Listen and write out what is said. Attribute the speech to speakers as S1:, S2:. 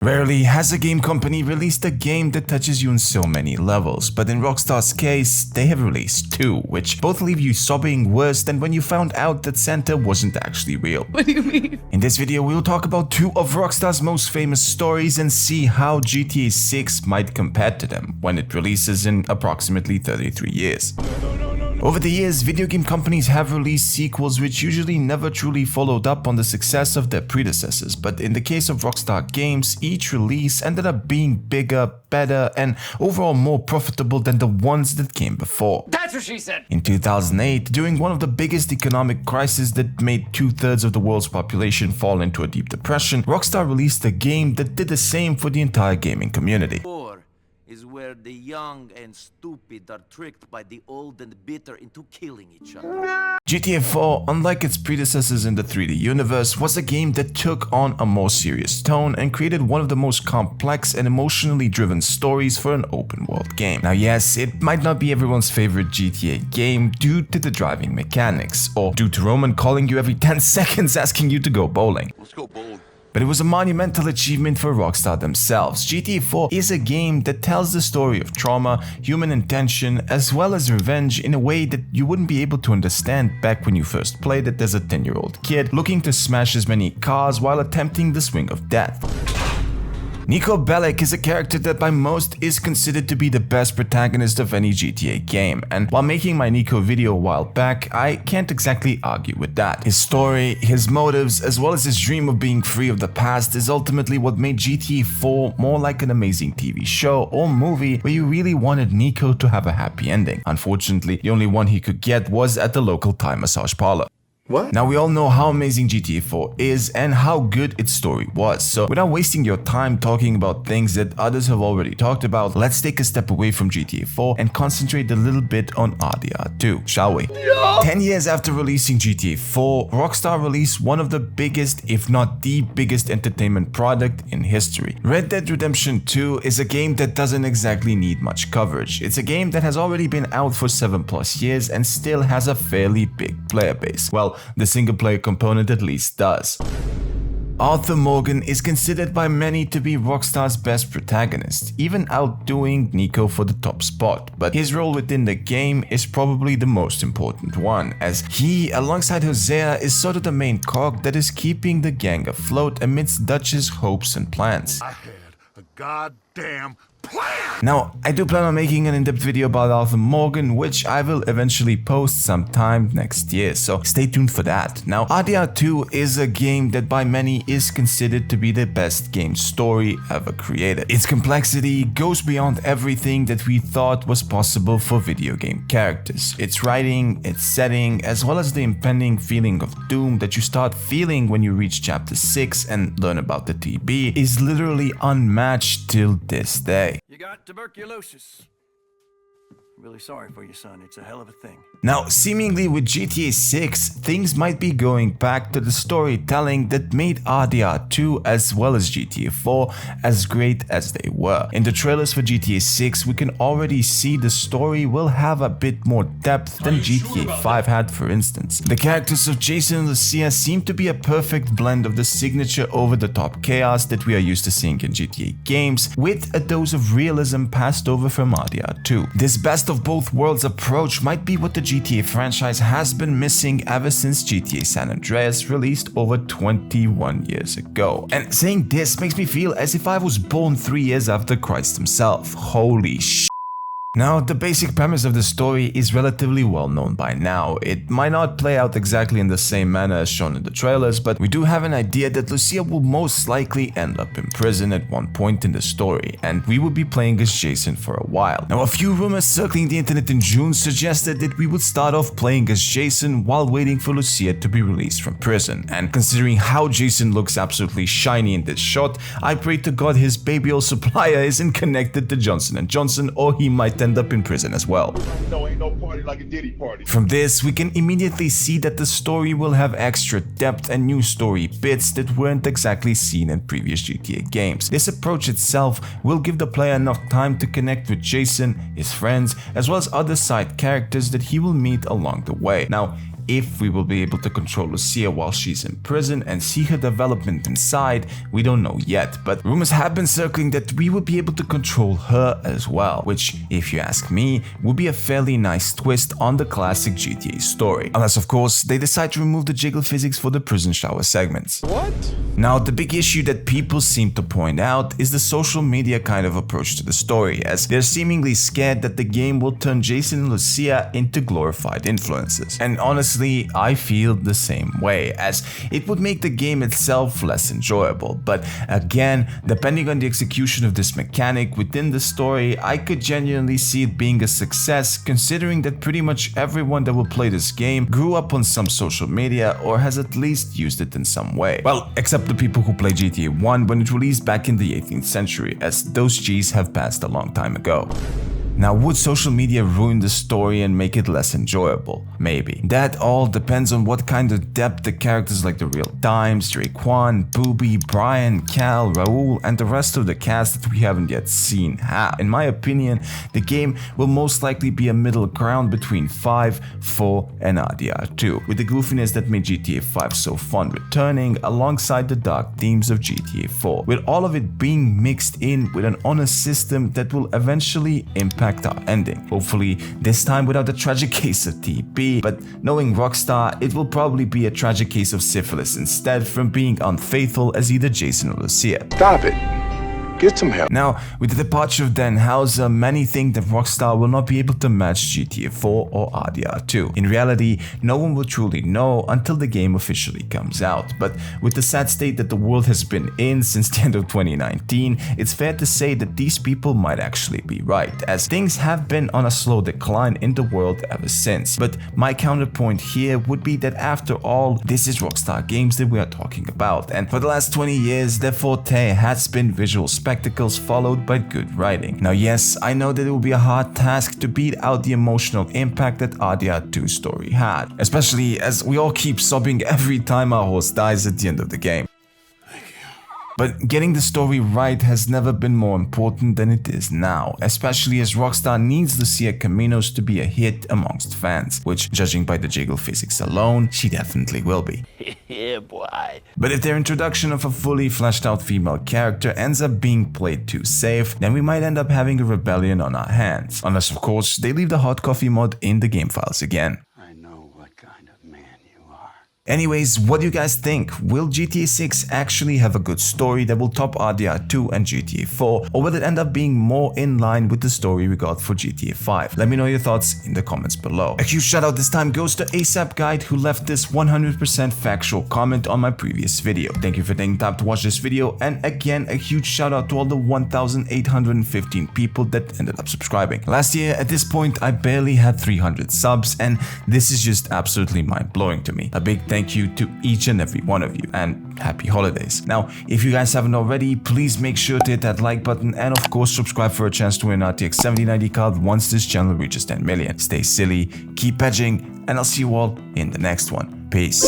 S1: Rarely has a game company released a game that touches you on so many levels, but in Rockstar's case, they have released two, which both leave you sobbing worse than when you found out that Santa wasn't actually real.
S2: What do you mean?
S1: In this video, we'll talk about two of Rockstar's most famous stories and see how GTA 6 might compare to them when it releases in approximately 33 years. Over the years, video game companies have released sequels which usually never truly followed up on the success of their predecessors, but in the case of Rockstar Games, each release ended up being bigger, better, and overall more profitable than the ones that came before.
S2: That's what she said!
S1: In 2008, during one of the biggest economic crises that made 2/3 of the world's population fall into a deep depression, Rockstar released a game that did the same for the entire gaming community.
S3: Is where the young and stupid are tricked by the old and bitter into killing each other.
S1: GTA 4, unlike its predecessors in the 3D universe, was a game that took on a more serious tone and created one of the most complex and emotionally driven stories for an open world game. Now yes, it might not be everyone's favorite GTA game due to the driving mechanics, or due to Roman calling you every 10 seconds asking you to go bowling.
S3: Let's go bowling.
S1: But it was a monumental achievement for Rockstar themselves. GTA 4 is a game that tells the story of trauma, human intention, as well as revenge in a way that you wouldn't be able to understand back when you first played it as a 10-year-old kid looking to smash as many cars while attempting the swing of death. Niko Bellic is a character that by most is considered to be the best protagonist of any GTA game, and while making my Niko video a while back, I can't exactly argue with that. His story, his motives, as well as his dream of being free of the past is ultimately what made GTA 4 more like an amazing TV show or movie where you really wanted Niko to have a happy ending. Unfortunately, the only one he could get was at the local Thai massage parlor.
S4: What?
S1: Now we all know how amazing GTA 4 is and how good its story was, so without wasting your time talking about things that others have already talked about, let's take a step away from GTA 4 and concentrate a little bit on RDR 2, shall we?
S2: No!
S1: 10 years after releasing GTA 4, Rockstar released one of the biggest, if not the biggest entertainment product in history. Red Dead Redemption 2 is a game that doesn't exactly need much coverage. It's a game that has already been out for 7+ years and still has a fairly big player base. Well, the single player component at least does. Arthur Morgan is considered by many to be Rockstar's best protagonist, even outdoing Niko for the top spot, but his role within the game is probably the most important one, as he, alongside Hosea, is sort of the main cog that is keeping the gang afloat amidst Dutch's hopes and plans.
S4: I had a goddamn plan!
S1: Now, I do plan on making an in-depth video about Arthur Morgan, which I will eventually post sometime next year, so stay tuned for that. Now, RDR 2 is a game that by many is considered to be the best game story ever created. Its complexity goes beyond everything that we thought was possible for video game characters. Its writing, its setting, as well as the impending feeling of doom that you start feeling when you reach chapter 6 and learn about the TB is literally unmatched till this day.
S5: You got tuberculosis. Really sorry for you, son. It's a hell of a thing.
S1: Now, seemingly with GTA 6, things might be going back to the storytelling that made RDR 2 as well as GTA 4 as great as they were. In the trailers for GTA 6, we can already see the story will have a bit more depth than GTA 5 had, for instance. The characters of Jason Lucia seem to be a perfect blend of the signature over-the-top chaos that we are used to seeing in GTA games, with a dose of realism passed over from RDR 2. This best of both worlds approach might be what the GTA franchise has been missing ever since GTA San Andreas released over 21 years ago. And saying this makes me feel as if I was born 3 years after Christ himself. Holy shit. Now, the basic premise of the story is relatively well known by now. It might not play out exactly in the same manner as shown in the trailers, but we do have an idea that Lucia will most likely end up in prison at one point in the story, and we will be playing as Jason for a while. Now, a few rumors circling the internet in June suggested that we would start off playing as Jason while waiting for Lucia to be released from prison, and considering how Jason looks absolutely shiny in this shot, I pray to God his baby oil supplier isn't connected to Johnson & Johnson, or he might end up in prison as well.
S4: No, ain't no party like a Diddy party.
S1: From this, we can immediately see that the story will have extra depth and new story bits that weren't exactly seen in previous GTA games. This approach itself will give the player enough time to connect with Jason, his friends, as well as other side characters that he will meet along the way. Now, if we will be able to control Lucia while she's in prison and see her development inside, we don't know yet, but rumors have been circling that we would be able to control her as well, which, if you ask me, would be a fairly nice twist on the classic GTA story. Unless, of course, they decide to remove the jiggle physics for the prison shower segments.
S2: What?
S1: Now, the big issue that people seem to point out is the social media kind of approach to the story, as they're seemingly scared that the game will turn Jason and Lucia into glorified influences. And honestly, I feel the same way, as it would make the game itself less enjoyable. But again, depending on the execution of this mechanic within the story, I could genuinely see it being a success, considering that pretty much everyone that will play this game grew up on some social media or has at least used it in some way. Well, except the people who play GTA 1 when it released back in the 18th century, as those G's have passed a long time ago. Now, would social media ruin the story and make it less enjoyable? Maybe. That all depends on what kind of depth the characters like the Real Dimes, Draquan, Booby, Brian, Cal, Raul, and the rest of the cast that we haven't yet seen have. In my opinion, the game will most likely be a middle ground between 5, 4, and RDR 2, with the goofiness that made GTA 5 so fun returning alongside the dark themes of GTA 4, with all of it being mixed in with an honest system that will eventually impact our ending. Hopefully this time without the tragic case of TP, but knowing Rockstar, it will probably be a tragic case of syphilis instead, from being unfaithful as either Jason or Lucia.
S2: Stop it. Get some help.
S1: Now, with the departure of Dan Houser, many think that Rockstar will not be able to match GTA 4 or RDR 2. In reality, no one will truly know until the game officially comes out, but with the sad state that the world has been in since the end of 2019, it's fair to say that these people might actually be right, as things have been on a slow decline in the world ever since. But my counterpoint here would be that after all, this is Rockstar Games that we are talking about, and for the last 20 years, their forte has been visual spectacles followed by good writing. Now yes, I know that it will be a hard task to beat out the emotional impact that RDR 2's story had, especially as we all keep sobbing every time our horse dies at the end of the game. But getting the story right has never been more important than it is now, especially as Rockstar needs Lucia Caminos to be a hit amongst fans, which, judging by the jiggle physics alone, she definitely will be.
S3: Yeah, boy.
S1: But if their introduction of a fully fleshed out female character ends up being played too safe, then we might end up having a rebellion on our hands. Unless, of course, they leave the hot coffee mod in the game files again.
S5: I know what kind of man you are.
S1: Anyways, what do you guys think? Will GTA 6 actually have a good story that will top RDR 2 and GTA 4, or will it end up being more in line with the story we got for GTA 5? Let me know your thoughts in the comments below. A huge shout out this time goes to ASAP Guide, who left this 100% factual comment on my previous video. Thank you for taking time to watch this video, and again a huge shout out to all the 1,815 people that ended up subscribing. Last year at this point I barely had 300 subs, and this is just absolutely mind-blowing to me. A big thank you to each and every one of you, and happy holidays. Now, if you guys haven't already, please make sure to hit that like button, and of course subscribe for a chance to win an RTX 7090 card once this channel reaches 10 million. Stay silly, keep edging, and I'll see you all in the next one. Peace.